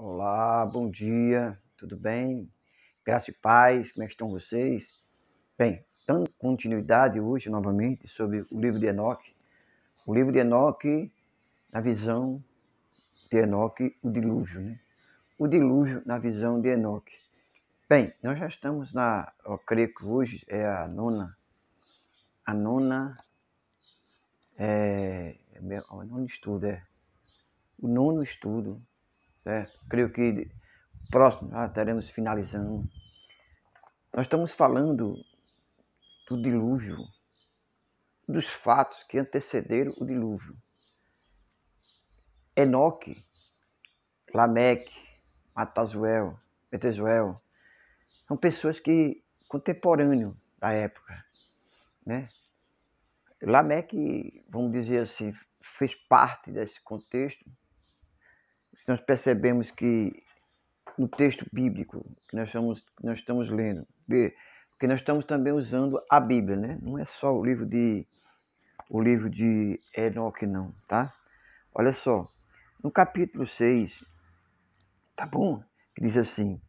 Olá, bom dia, tudo bem? Graça e paz, como é que estão vocês? Bem, dando continuidade hoje novamente sobre o livro de Enoque. O livro de Enoque, na visão de Enoque, o dilúvio, né? O dilúvio na visão de Enoque. Bem, nós já estamos eu creio que hoje é o nono estudo, o nono estudo, certo? Creio que próximo já estaremos finalizando. Nós estamos falando do dilúvio, dos fatos que antecederam o dilúvio. Enoque, Lameque, Metesuel, são pessoas que contemporâneos da época, né? Lameque, vamos dizer assim, fez parte desse contexto. Nós percebemos que no texto bíblico que nós estamos lendo, porque nós estamos também usando a Bíblia, né? Não é só o livro de Enoque, não, tá? Olha só, no capítulo 6, tá bom? Que diz assim,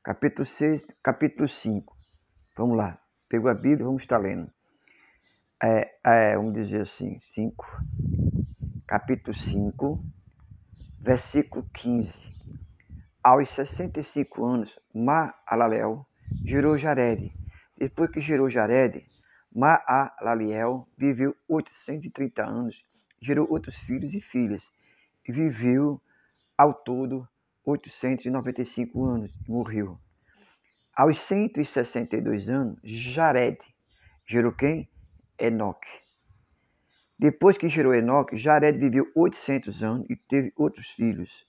capítulo 6, capítulo 5. Vamos lá, pegou a Bíblia, vamos estar lendo. Vamos dizer assim, capítulo 5, versículo 15. Aos 65 anos, Maalalel gerou Jared. Depois que gerou Jared, Maalalel viveu 830 anos, gerou outros filhos e filhas, e viveu ao todo 895 anos e morreu. Aos 162 anos, Jared gerou quem? Enoque. Depois que gerou Enoque, Jared viveu 800 anos e teve outros filhos.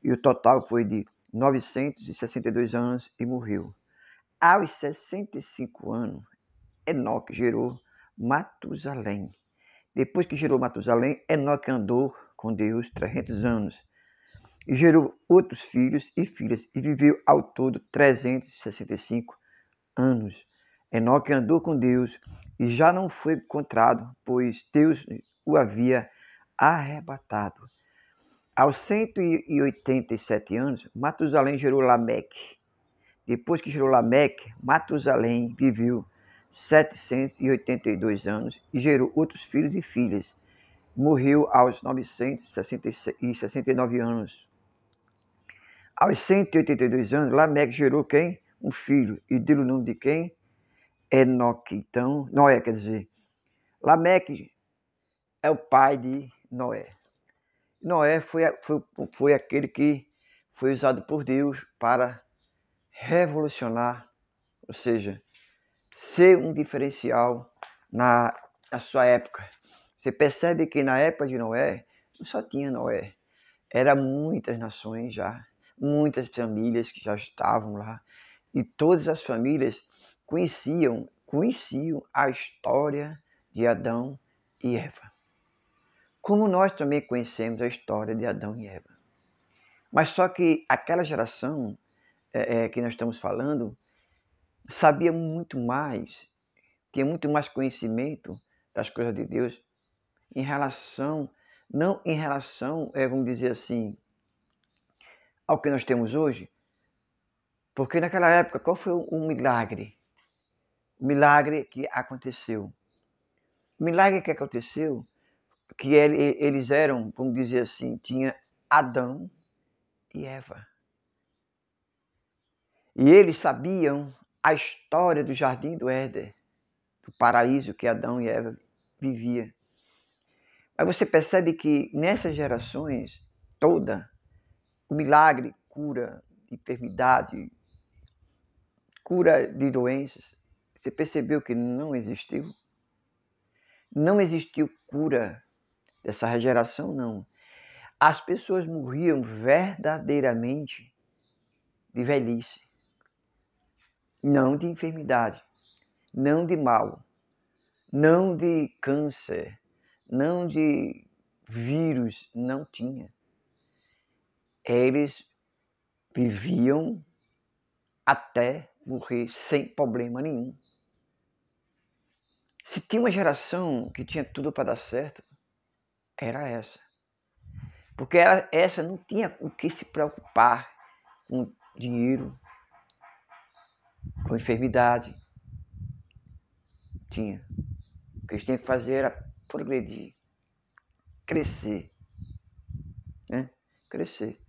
E o total foi de 962 anos e morreu. Aos 65 anos, Enoque gerou Matusalém. Depois que gerou Matusalém, Enoque andou com Deus 300 anos. E gerou outros filhos e filhas, e viveu ao todo 365 anos. Enoque andou com Deus e já não foi encontrado, pois Deus o havia arrebatado. Aos 187 anos, Matusalém gerou Lameque. Depois que gerou Lameque, Matusalém viveu 782 anos e gerou outros filhos e filhas. Morreu aos 969 anos. Aos 182 anos, Lameque gerou quem? Um filho. E deu o nome de quem? Enoque. Então, Noé, quer dizer. Lameque é o pai de Noé. Noé foi aquele que foi usado por Deus para revolucionar, ou seja, ser um diferencial na sua época. Você percebe que na época de Noé, não só tinha Noé, eram muitas nações já, muitas famílias que já estavam lá, e todas as famílias conheciam a história de Adão e Eva. Como nós também conhecemos a história de Adão e Eva. Mas só que aquela geração que nós estamos falando sabia muito mais, tinha muito mais conhecimento das coisas de Deus não em relação, vamos dizer assim, ao que nós temos hoje, porque naquela época, qual foi o milagre? O milagre que aconteceu. O milagre que aconteceu, que eles eram, vamos dizer assim, tinha Adão e Eva. E eles sabiam a história do jardim do Éden, do paraíso que Adão e Eva viviam. Mas você percebe que nessas gerações toda, o milagre, cura de enfermidade, cura de doenças, você percebeu que não existiu? Não existiu cura dessa geração, não. As pessoas morriam verdadeiramente de velhice, não de enfermidade, não de mal, não de câncer, não de vírus, não tinha. Eles viviam até morrer sem problema nenhum. Se tinha uma geração que tinha tudo para dar certo, era essa. Porque essa não tinha o que se preocupar com dinheiro, com enfermidade. Tinha. O que eles tinham que fazer era progredir, crescer, né? Crescer.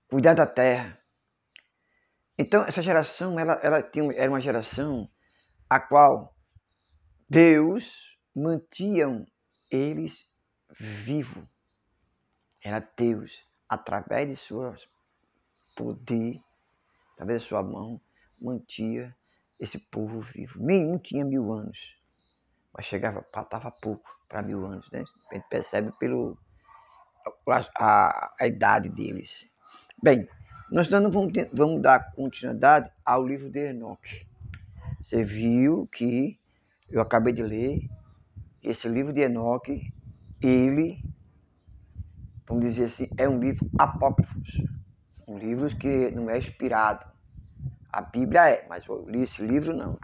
Cuidar da terra. Então, essa geração, ela era uma geração a qual Deus mantinha eles vivos. Era Deus, através de seu poder, através de sua mão, mantinha esse povo vivo. Nenhum tinha 1000 anos, mas faltava pouco para 1000 anos, né? A gente percebe pelo a idade deles. Bem, nós vamos dar continuidade ao livro de Enoque. Você viu que eu acabei de ler esse livro de Enoque, ele, vamos dizer assim, é um livro apócrifo, um livro que não é inspirado. A Bíblia é, mas eu li esse livro não.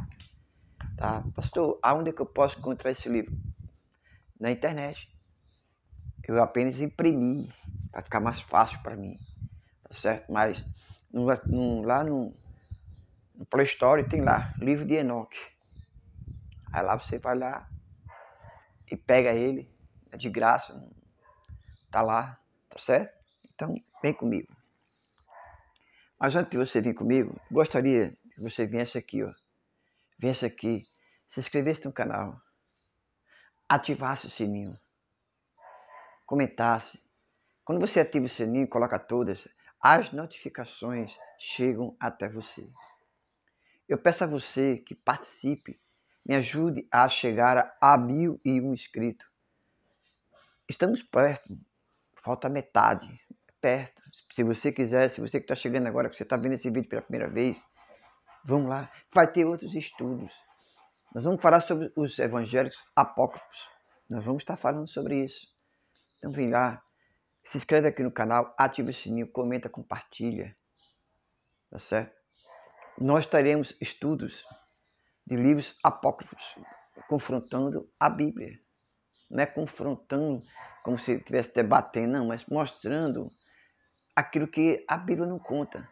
Tá? Pastor, aonde é que eu posso encontrar esse livro? Na internet. Eu apenas imprimi para ficar mais fácil para mim, tá certo? Mas lá no Play Store tem lá, livro de Enoque. Aí lá você vai lá e pega ele, é de graça, tá lá, tá certo? Então, vem comigo. Mas antes de você vir comigo, gostaria que você viesse aqui, ó. Viesse aqui, se inscrevesse no canal, ativasse o sininho, comentasse. Quando você ativa o sininho, coloca todas, as notificações chegam até você. Eu peço a você que participe, me ajude a chegar a 1001 inscritos. Estamos perto, falta metade, perto. Se você quiser, se você que está chegando agora, que você está vendo esse vídeo pela primeira vez, vamos lá. Vai ter outros estudos. Nós vamos falar sobre os evangélicos apócrifos. Nós vamos estar falando sobre isso. Então vem lá, se inscreve aqui no canal, ativa o sininho, comenta, compartilha. Tá certo? Nós teremos estudos de livros apócrifos, confrontando a Bíblia. Não é confrontando como se estivesse debatendo, não, mas mostrando aquilo que a Bíblia não conta,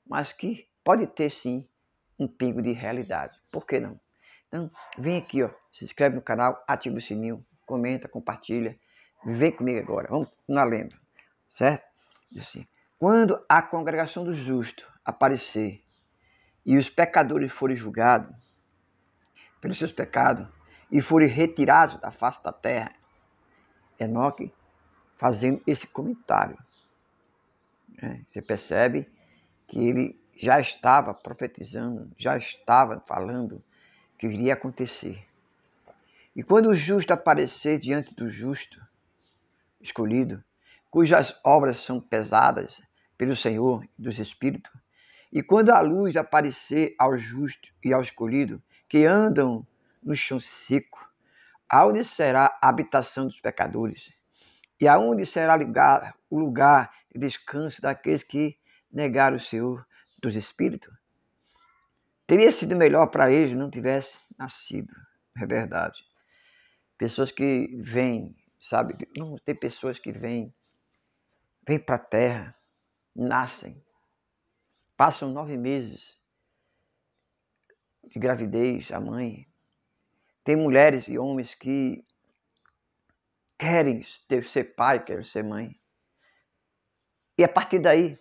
mas que pode ter sim um pingo de realidade. Por que não? Então, vem aqui, ó, se inscreve no canal, ativa o sininho, comenta, compartilha. Vem comigo agora, vamos na lenda, certo? Diz assim, quando a congregação dos justos aparecer e os pecadores forem julgados pelos seus pecados e forem retirados da face da terra, Enoque fazendo esse comentário. Você percebe que ele já estava profetizando, já estava falando que iria acontecer. E quando o justo aparecer diante do justo escolhido, cujas obras são pesadas pelo Senhor dos Espíritos, e quando a luz aparecer ao justo e ao escolhido, que andam no chão seco, aonde será a habitação dos pecadores, e aonde será o lugar de descanso daqueles que negaram o Senhor dos Espíritos? Teria sido melhor para eles não tivesse nascido, é verdade. Pessoas que vêm, sabe? Não, tem pessoas que vêm para a terra, nascem, passam 9 meses de gravidez, a mãe. Tem mulheres e homens que querem ser pai, querem ser mãe. E a partir daí,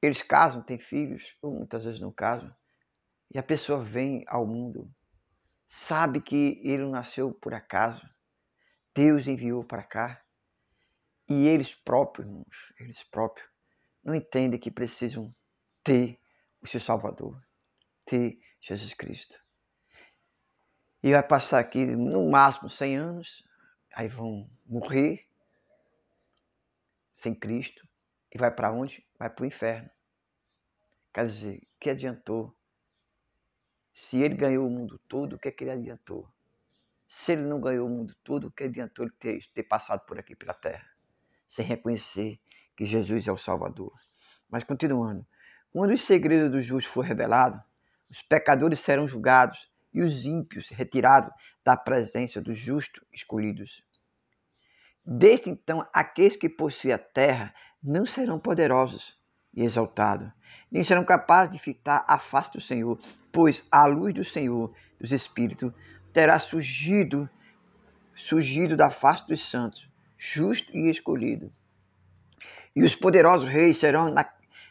eles casam, têm filhos, ou muitas vezes não casam. E a pessoa vem ao mundo, sabe que ele não nasceu por acaso. Deus enviou para cá. E eles próprios, irmãos, eles próprios, não entendem que precisam ter o seu Salvador, ter Jesus Cristo. E vai passar aqui no máximo 100 anos, aí vão morrer sem Cristo. E vai para onde? Vai para o inferno. Quer dizer, o que adiantou? Se ele ganhou o mundo todo, o que é que ele adiantou? Se ele não ganhou o mundo todo, o que adiantou ele ter passado por aqui pela terra? Sem reconhecer que Jesus é o Salvador. Mas continuando. Quando os segredos do justo for revelado, os pecadores serão julgados e os ímpios retirados da presença dos justos escolhidos. Desde então, aqueles que possuem a terra não serão poderosos e exaltados, nem serão capazes de fitar a face do Senhor, pois a luz do Senhor, dos Espíritos, terá surgido da face dos santos, justo e escolhido. E os poderosos reis serão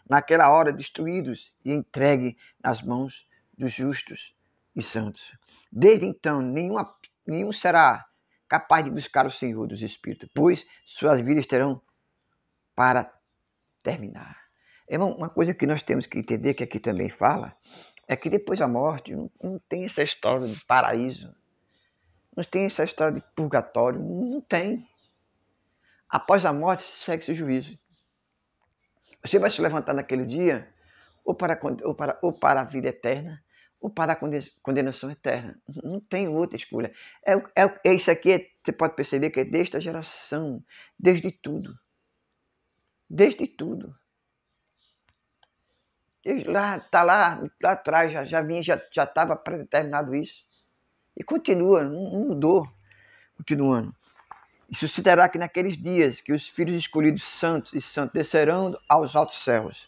naquela hora destruídos e entregues nas mãos dos justos e santos. Desde então, nenhum será capaz de buscar o Senhor dos Espíritos, pois suas vidas terão para terminar. É uma coisa que nós temos que entender, que aqui também fala, é que depois da morte não tem essa história de paraíso, não tem essa história de purgatório, não tem. Após a morte, segue-se o juízo. Você vai se levantar naquele dia ou para a vida eterna, ou para a condenação eterna. Não tem outra escolha. Isso aqui, você pode perceber que é desde a geração, desde tudo. Desde tudo. Desde lá, está lá atrás, já estava predeterminado isso. E continua, não mudou. Continuando. E sucederá que naqueles dias que os filhos escolhidos santos e santos descerão aos altos céus,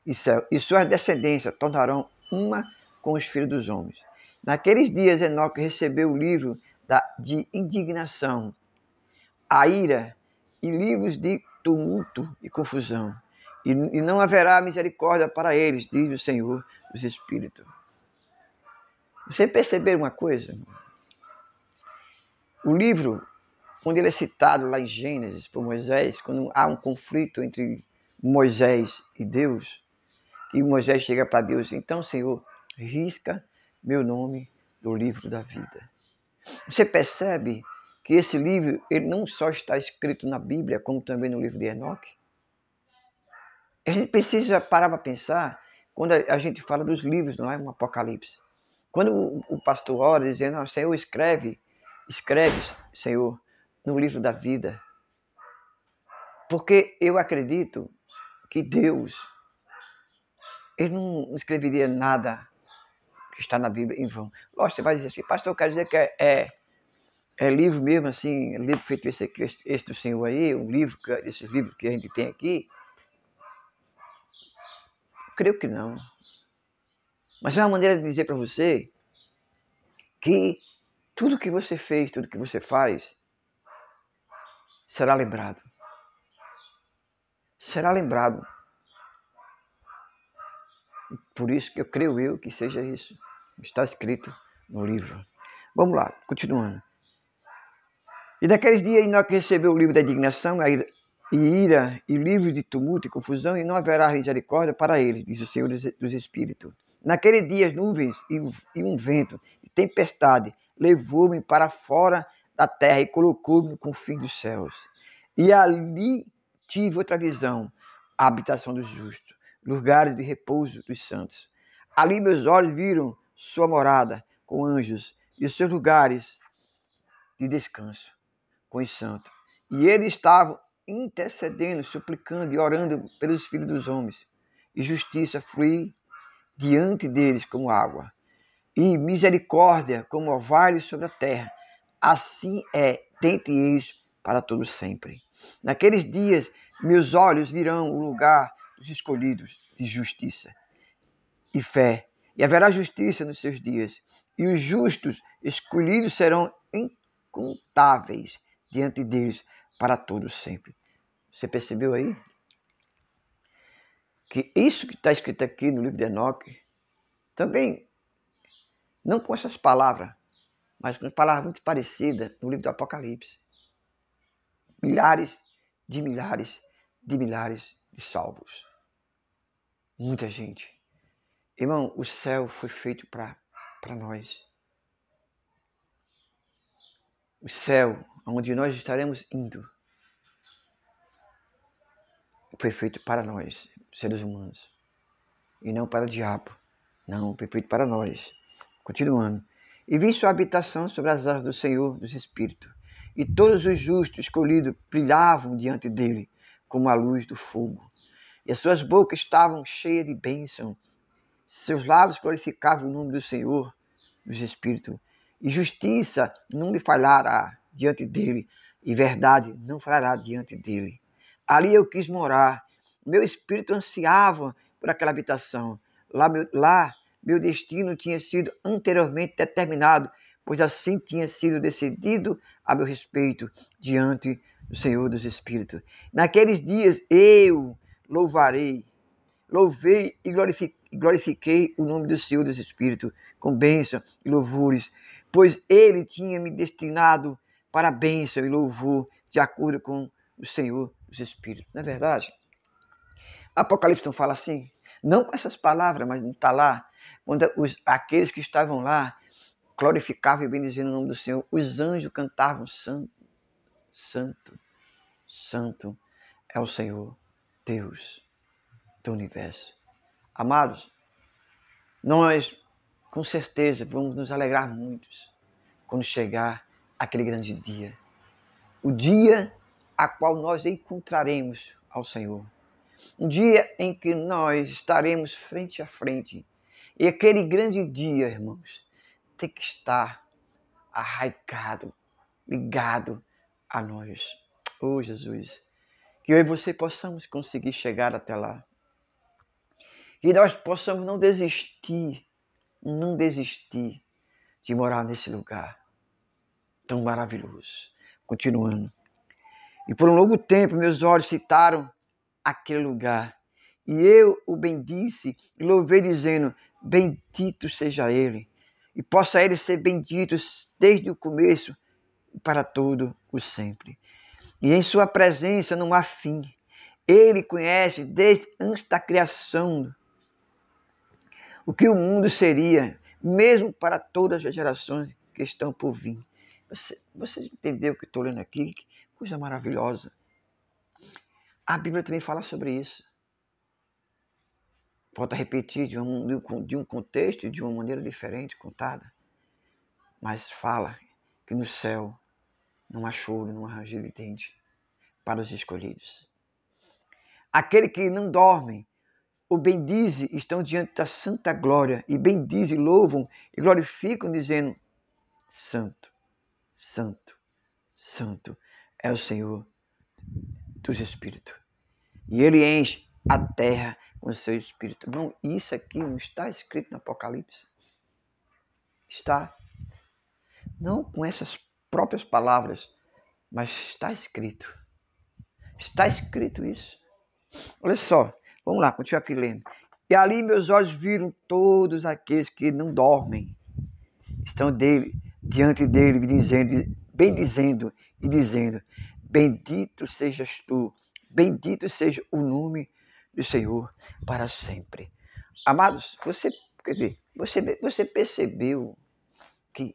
e suas descendências tornarão uma com os filhos dos homens. Naqueles dias, Enoque recebeu o livro de indignação, a ira e livros de tumulto e confusão. E não haverá misericórdia para eles, diz o Senhor dos Espíritos. Você percebeu uma coisa? O livro, quando ele é citado lá em Gênesis por Moisés, quando há um conflito entre Moisés e Deus, e Moisés chega para Deus, então, Senhor, risca meu nome do livro da vida. Você percebe que esse livro ele não só está escrito na Bíblia, como também no livro de Enoque? A gente precisa parar para pensar quando a gente fala dos livros, não é? No Apocalipse. Quando o pastor ora dizendo, Senhor, escreve, Senhor, no livro da vida. Porque eu acredito que Deus, ele não escreveria nada que está na Bíblia em vão. Lógico, você vai dizer assim, pastor, quer dizer que é livro mesmo assim, é livro feito esse do Senhor aí, esses livros que a gente tem aqui? Creio que não. Mas é uma maneira de dizer para você que tudo que você fez, tudo que você faz, será lembrado. Será lembrado. Por isso que eu creio que seja isso. Está escrito no livro. Vamos lá, continuando. E naqueles dias Enoque recebeu o livro da indignação, a ira e livro de tumulto e confusão, e não haverá misericórdia para ele, diz o Senhor dos Espíritos. Naquele dia as nuvens e um vento de tempestade levou-me para fora da terra e colocou-me no confim dos céus. E ali tive outra visão, a habitação dos justos, lugares de repouso dos santos. Ali meus olhos viram sua morada com anjos e os seus lugares de descanso com os santos. E eles estavam intercedendo, suplicando e orando pelos filhos dos homens. E justiça flui diante deles como água, e misericórdia como orvalho sobre a terra. Assim é dentre eles para todos sempre. Naqueles dias, meus olhos virão o lugar dos escolhidos de justiça e fé, e haverá justiça nos seus dias, e os justos escolhidos serão incontáveis diante deles para todos sempre. Você percebeu aí? Que isso que está escrito aqui no livro de Enoque, também, não com essas palavras, mas com palavras muito parecidas no livro do Apocalipse. Milhares de milhares de milhares de salvos. Muita gente. Irmão, o céu foi feito para nós. O céu, onde nós estaremos indo, foi feito para nós, seres humanos. E não para o diabo. Não, foi feito para nós. Continuando. E vi sua habitação sobre as asas do Senhor dos Espíritos. E todos os justos escolhidos brilhavam diante dele, como a luz do fogo. E as suas bocas estavam cheias de bênção. Seus lábios glorificavam o nome do Senhor dos Espíritos. E justiça não lhe falhará diante dele. e verdade não falhará diante dele. Ali eu quis morar. Meu espírito ansiava por aquela habitação. Lá meu destino tinha sido anteriormente determinado, pois assim tinha sido decidido a meu respeito diante do Senhor dos Espíritos. Naqueles dias eu louvei e glorifiquei o nome do Senhor dos Espíritos, com bênção e louvores, pois ele tinha me destinado para bênção e louvor, de acordo com o Senhor dos Espíritos. Não é verdade? Apocalipse não fala assim? Não com essas palavras, mas não está lá. Quando aqueles que estavam lá glorificavam e bendiziam o nome do Senhor, os anjos cantavam: Santo, Santo, Santo é o Senhor, Deus do universo. Amados, nós com certeza vamos nos alegrar muito quando chegar aquele grande dia. O dia a qual nós encontraremos ao Senhor. Um dia em que nós estaremos frente a frente. E aquele grande dia, irmãos, tem que estar arraigado, ligado a nós. Oh, Jesus, que eu e você possamos conseguir chegar até lá. Que nós possamos não desistir de morar nesse lugar tão maravilhoso. Continuando. E por um longo tempo meus olhos citaram aquele lugar. E eu o bendisse e louvei, dizendo: bendito seja ele. E possa ele ser bendito desde o começo e para todo o sempre. E em sua presença não há fim. Ele conhece desde antes da criação o que o mundo seria, mesmo para todas as gerações que estão por vir. Você entendeu o que estou lendo aqui? Que coisa maravilhosa. A Bíblia também fala sobre isso. Volto a repetir de um contexto, de uma maneira diferente, contada. Mas fala que no céu não há choro, não há ranger de dente para os escolhidos. Aquele que não dorme, o bendize, estão diante da santa glória, e bendize, louvam e glorificam, dizendo: Santo, Santo, Santo é o Senhor dos Espíritos. E ele enche a terra com o seu Espírito. Não, isso aqui não está escrito no Apocalipse. Está. Não com essas próprias palavras, mas está escrito. Está escrito isso. Olha só, vamos lá, continuar aqui lendo. E ali meus olhos viram todos aqueles que não dormem. Estão diante dele, bendizendo e dizendo: bendito sejas tu, bendito seja o nome do Senhor para sempre. Amados, você percebeu que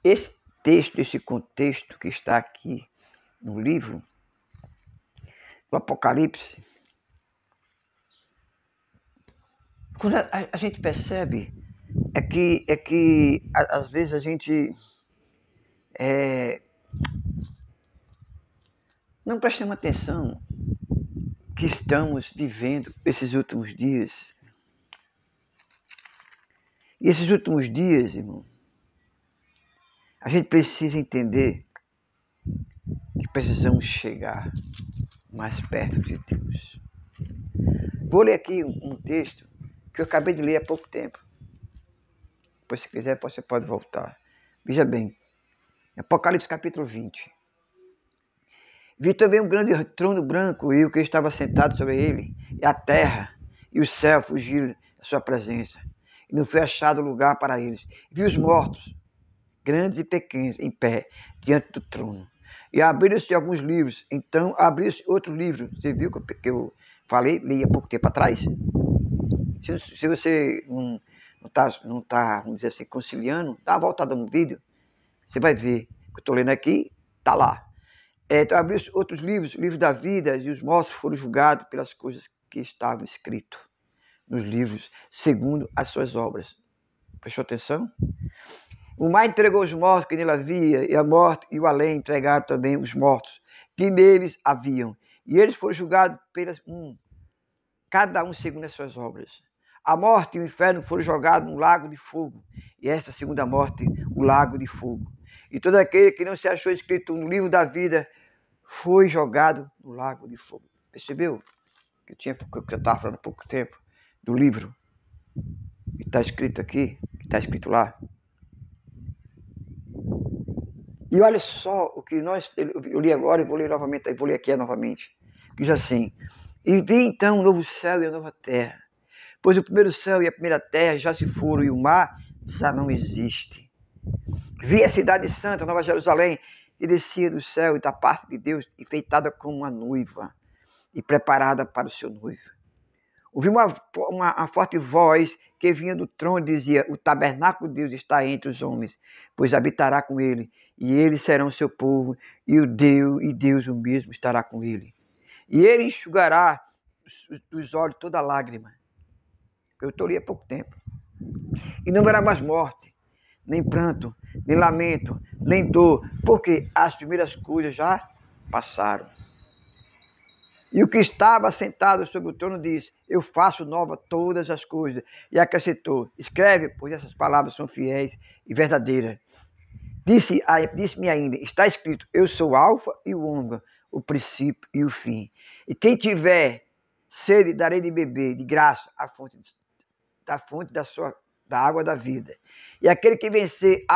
esse texto, esse contexto que está aqui no livro do Apocalipse, quando a gente percebe, é que às vezes a gente não prestamos atenção que estamos vivendo esses últimos dias. E esses últimos dias, irmão, a gente precisa entender que precisamos chegar mais perto de Deus. Vou ler aqui um texto que eu acabei de ler há pouco tempo. Depois, se quiser, você pode voltar. Veja bem, Apocalipse capítulo 20. Vi também um grande trono branco e o que estava sentado sobre ele, e a terra e o céu fugiram da sua presença. E não foi achado lugar para eles. Vi os mortos, grandes e pequenos, em pé, diante do trono. E abriram-se alguns livros. Então abriu-se outro livro. Você viu que eu falei, li há pouco tempo atrás? Se você não está, vamos dizer assim, conciliando, dá uma voltada no vídeo, você vai ver. O que eu estou lendo aqui, está lá. Então abriu-se outros livros, o livro da vida, e os mortos foram julgados pelas coisas que estavam escritas nos livros, segundo as suas obras. Prestou atenção? O mar entregou os mortos que nele havia, e a morte e o além entregaram também os mortos que neles haviam. E eles foram julgados cada um segundo as suas obras. A morte e o inferno foram jogados no lago de fogo, e essa segunda morte, o lago de fogo. e todo aquele que não se achou escrito no livro da vida foi jogado no lago de fogo. Percebeu? Que eu estava falando há pouco tempo do livro que está escrito aqui, que está escrito lá. E olha só o que eu li agora e vou ler novamente, vou ler aqui novamente. Diz assim: e vi então um novo céu e a nova terra, pois o primeiro céu e a primeira terra já se foram e o mar já não existe. Vi a cidade santa, Nova Jerusalém, que descia do céu e da parte de Deus, enfeitada como uma noiva e preparada para o seu noivo. Ouvi uma forte voz que vinha do trono e dizia: o tabernáculo de Deus está entre os homens, pois habitará com ele, e eles serão seu povo, e Deus o mesmo estará com ele. E ele enxugará dos olhos toda lágrima. Eu estou ali há pouco tempo. E não haverá mais morte, nem pranto, nem lamento, nem dor, porque as primeiras coisas já passaram. E o que estava sentado sobre o trono disse: eu faço nova todas as coisas. E acrescentou: escreve, pois essas palavras são fiéis e verdadeiras. Disse-me ainda: está escrito: eu sou o Alfa e o Ômega, o princípio e o fim. E quem tiver sede, darei de beber de graça da fonte da água da vida. E aquele que vencer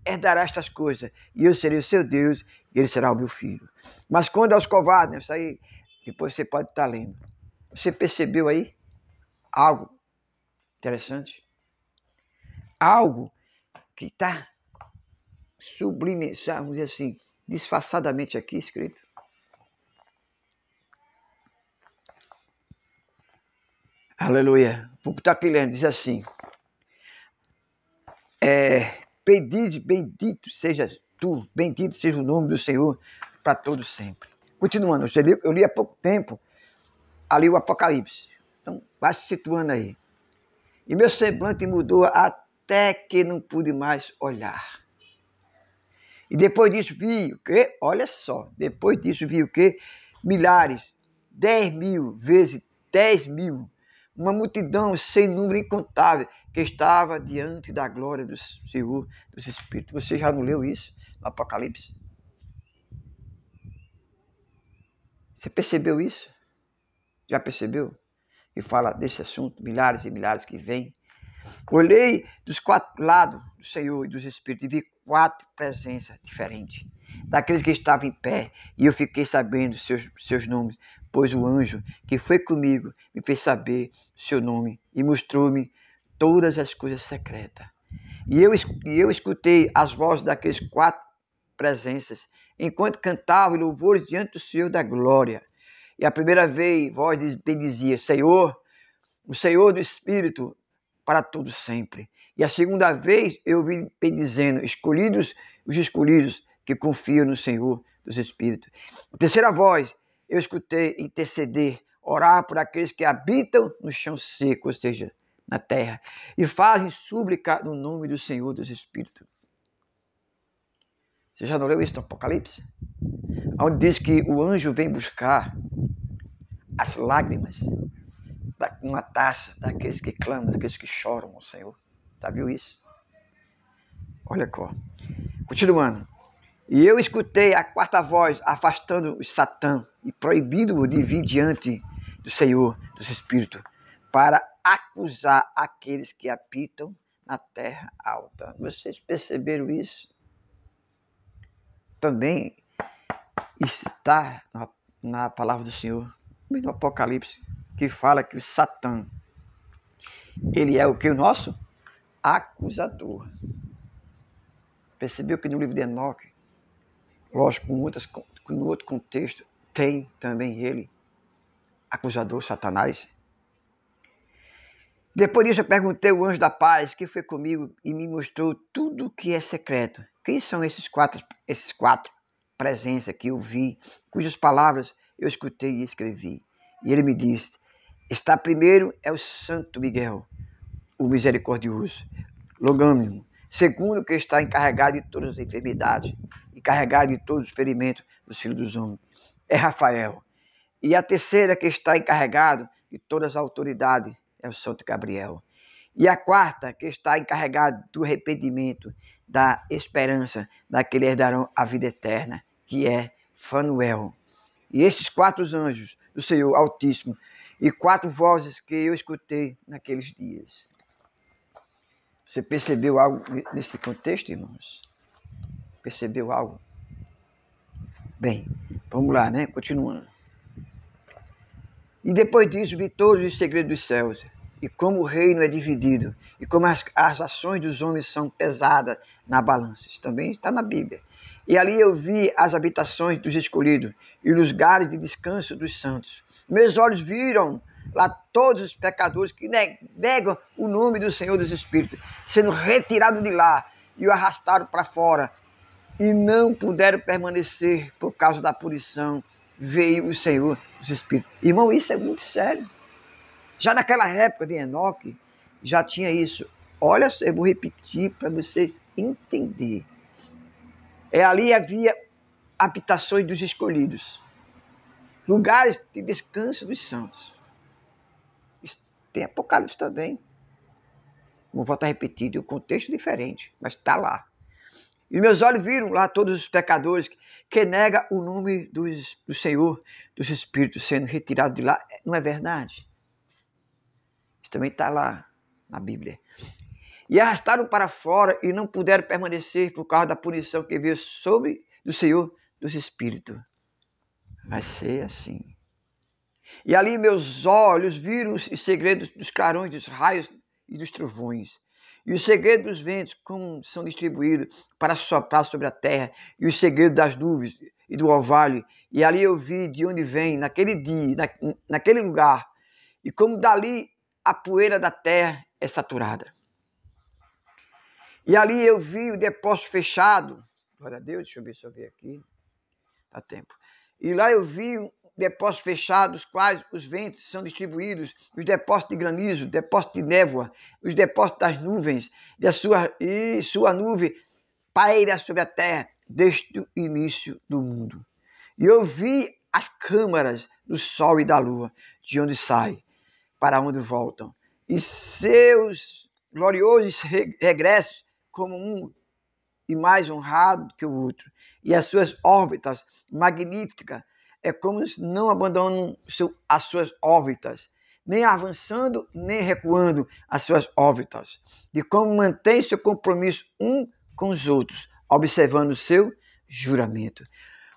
herdará estas coisas, e eu serei o seu Deus, e ele será o meu filho. Mas quando aos covardes, isso aí depois você pode estar lendo. Você percebeu aí algo interessante? Algo que está sublime, vamos dizer assim, disfarçadamente aqui escrito. Aleluia. O pouco está aqui lendo, diz assim: pedide, bendito sejas tu, bendito seja o nome do Senhor para todos sempre. Continuando, eu li há pouco tempo ali o Apocalipse. Então, vai se situando aí. E meu semblante mudou até que não pude mais olhar. E depois disso vi o quê? Olha só, depois disso vi o quê? Milhares, 10.000 vezes 10.000, uma multidão sem número incontável que estava diante da glória do Senhor, dos Espíritos. Você já não leu isso no Apocalipse? Você percebeu isso? Já percebeu? E fala desse assunto, milhares e milhares que vêm. Olhei dos 4 lados do Senhor e dos Espíritos e vi 4 presenças diferentes daqueles que estavam em pé. E eu fiquei sabendo seus nomes, pois o anjo que foi comigo me fez saber seu nome e mostrou-me todas as coisas secretas. E eu escutei as vozes daqueles 4 presenças, enquanto cantavam louvores diante do Senhor da glória. E a primeira voz bendizia: Senhor, o Senhor do Espírito, para todo sempre. E a segunda vez eu vi bendizendo: os escolhidos que confiam no Senhor dos Espíritos. A terceira voz eu escutei interceder, orar por aqueles que habitam no chão seco, ou seja, na terra, e fazem súplica no nome do Senhor dos Espíritos. Você já não leu isso no Apocalipse? Onde diz que o anjo vem buscar as lágrimas, uma taça daqueles que clamam, daqueles que choram ao Senhor. Já viu isso? Olha só. Continuando. E eu escutei a 4ª voz afastando o Satã e proibindo-o de vir diante do Senhor, dos Espíritos, para acusar aqueles que habitam na terra alta. Vocês perceberam isso? Também está na palavra do Senhor, no Apocalipse, que fala que o Satã, ele é o que? O nosso acusador. Percebeu que no livro de Enoque, lógico, com outro contexto, tem também ele, acusador, Satanás. Depois disso eu perguntei ao anjo da paz que foi comigo e me mostrou tudo o que é secreto. Quem são esses quatro presenças que eu vi, cujas palavras eu escutei e escrevi? E ele me disse: está primeiro é o Santo Miguel, o misericordioso, longânimo. Segundo, que está encarregado de todas as enfermidades, encarregado de todos os ferimentos dos filhos dos homens, é Rafael. E a terceira, que está encarregado de todas as autoridades, é o Santo Gabriel. E a quarta, que está encarregada do arrependimento, da esperança, daquele herdarão a vida eterna, que é Fanuel. E esses 4 anjos do Senhor Altíssimo e 4 vozes que eu escutei naqueles dias. Você percebeu algo nesse contexto, irmãos? Percebeu algo? Bem, vamos lá, né? Continuando. E depois disso vi todos os segredos dos céus, e como o reino é dividido, e como as ações dos homens são pesadas na balança. Isso também está na Bíblia. E ali eu vi as habitações dos escolhidos, e os lugares de descanso dos santos. Meus olhos viram lá todos os pecadores que negam o nome do Senhor dos Espíritos, sendo retirados de lá, e o arrastaram para fora, e não puderam permanecer por causa da punição. Veio o Senhor dos Espíritos. Irmão, isso é muito sério. Já naquela época de Enoque, já tinha isso. Olha, eu vou repetir para vocês entenderem. Ali havia habitações dos escolhidos, lugares de descanso dos santos. Tem Apocalipse também. Vou voltar a repetir, de um contexto diferente, mas está lá. E meus olhos viram lá todos os pecadores que negam o nome do Senhor, dos Espíritos, sendo retirados de lá. Não é verdade? Isso também está lá na Bíblia. E arrastaram para fora e não puderam permanecer por causa da punição que veio sobre do Senhor dos Espíritos. Vai ser assim. E ali meus olhos viram os segredos dos clarões, dos raios e dos trovões. E os segredos dos ventos, como são distribuídos para soprar sobre a terra, e os segredos das nuvens e do orvalho. E ali eu vi de onde vem, naquele dia, naquele lugar, e como dali a poeira da terra é saturada. E ali eu vi o depósito fechado. Glória a Deus, deixa eu ver se eu ver aqui. Dá tempo. E lá eu vi depósitos fechados, os quais os ventos são distribuídos, os depósitos de granizo, depósitos de névoa, os depósitos das nuvens, e sua nuvem paira sobre a terra desde o início do mundo. E eu vi as câmaras do sol e da lua, de onde saem, para onde voltam, e seus gloriosos regressos, como um e mais honrado que o outro, e as suas órbitas magníficas, é como se não abandonam as suas órbitas, nem avançando, nem recuando as suas órbitas, e como mantém seu compromisso um com os outros, observando o seu juramento.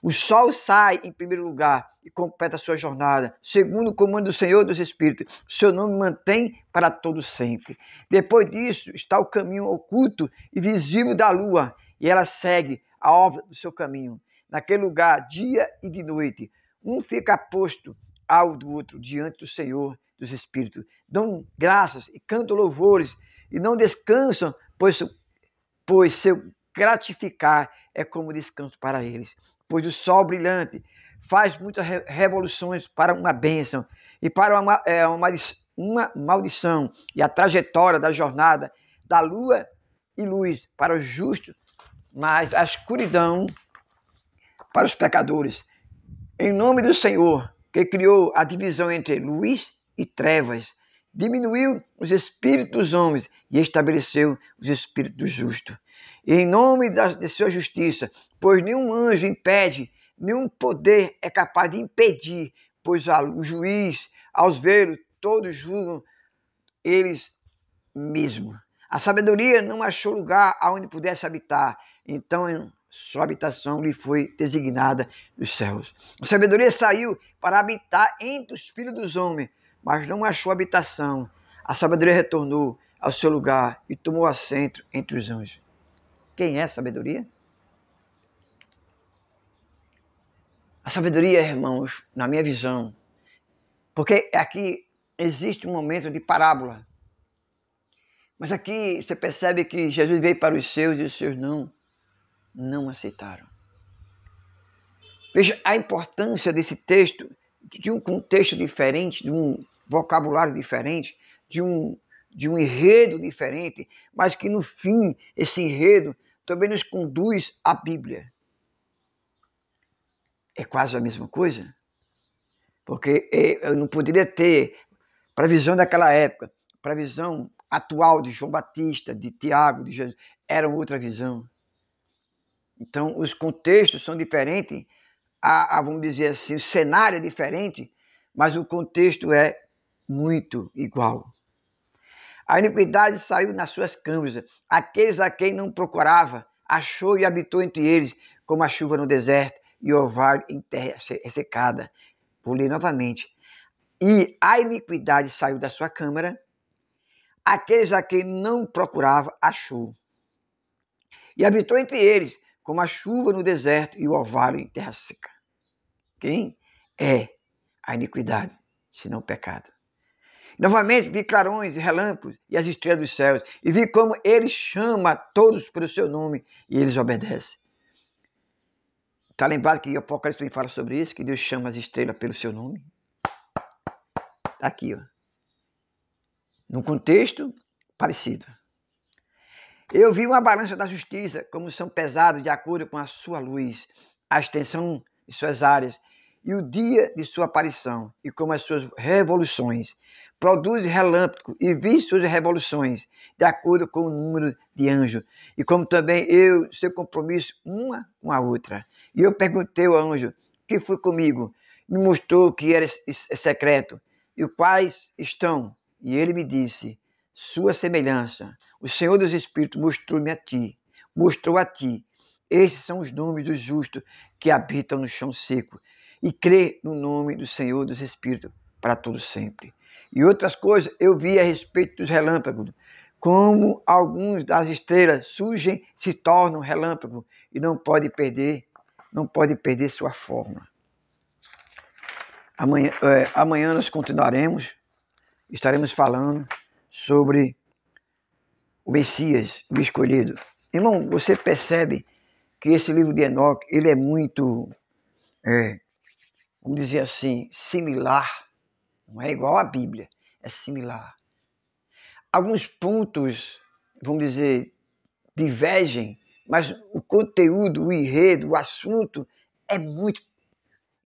O sol sai em primeiro lugar e completa a sua jornada, segundo o comando do Senhor dos Espíritos. Seu nome mantém para todo sempre. Depois disso está o caminho oculto e visível da lua, e ela segue a obra do seu caminho. Naquele lugar, dia e de noite, um fica posto ao do outro diante do Senhor dos Espíritos. Dão graças e cantam louvores e não descansam, pois seu gratificar é como descanso para eles. Pois o sol brilhante faz muitas revoluções para uma bênção e para uma maldição, e a trajetória da jornada da lua e luz para os justos, mas a escuridão para os pecadores. Em nome do Senhor, que criou a divisão entre luz e trevas, diminuiu os espíritos dos homens e estabeleceu os espíritos dos justos. E em nome de sua justiça, pois nenhum anjo impede, nenhum poder é capaz de impedir, pois o juiz, aos vê-lo, todos julgam eles mesmos. A sabedoria não achou lugar aonde pudesse habitar, então sua habitação lhe foi designada dos céus. A sabedoria saiu para habitar entre os filhos dos homens, mas não achou habitação. A sabedoria retornou ao seu lugar e tomou assento entre os anjos. Quem é a sabedoria? A sabedoria, irmãos, na minha visão, porque aqui existe um momento de parábola. Mas aqui você percebe que Jesus veio para os seus e os seus não aceitaram. Veja a importância desse texto, de um contexto diferente, de um vocabulário diferente, de um enredo diferente, mas que no fim esse enredo também nos conduz à Bíblia. É quase a mesma coisa, porque eu não poderia ter, para a visão daquela época, para a visão atual de João Batista, de Tiago, de Jesus, era outra visão. Então, os contextos são diferentes, vamos dizer assim, o cenário é diferente, mas o contexto é muito igual. A iniquidade saiu nas suas câmaras, aqueles a quem não procurava, achou e habitou entre eles, como a chuva no deserto e o orvalho em terra ressecada. Vou ler novamente. E a iniquidade saiu da sua câmara, aqueles a quem não procurava, achou. E habitou entre eles, como a chuva no deserto e o orvalho em terra seca. Quem é a iniquidade, senão o pecado? Novamente vi clarões e relâmpagos e as estrelas dos céus, e vi como ele chama todos pelo seu nome, e eles obedecem. Está lembrado que o Apocalipse também fala sobre isso, que Deus chama as estrelas pelo seu nome? Está aqui, ó. Num contexto parecido. Eu vi uma balança da justiça, como são pesados de acordo com a sua luz, a extensão de suas áreas, e o dia de sua aparição, e como as suas revoluções. Produz relâmpago, e vi suas revoluções, de acordo com o número de anjos, e como também eu, seu compromisso uma com a outra. E eu perguntei ao anjo, que foi comigo? Me mostrou que era secreto, e os quais estão? E ele me disse, sua semelhança. O Senhor dos Espíritos mostrou a ti. Esses são os nomes dos justos que habitam no chão seco. E crê no nome do Senhor dos Espíritos para todo sempre. E outras coisas eu vi a respeito dos relâmpagos, como alguns das estrelas surgem, se tornam relâmpagos e não pode perder sua forma. Amanhã nós estaremos falando sobre o Messias, o escolhido. Irmão, você percebe que esse livro de Enoque, ele é muito, vamos dizer assim, similar. Não é igual à Bíblia, é similar. Alguns pontos, vamos dizer, divergem, mas o conteúdo, o enredo, o assunto é muito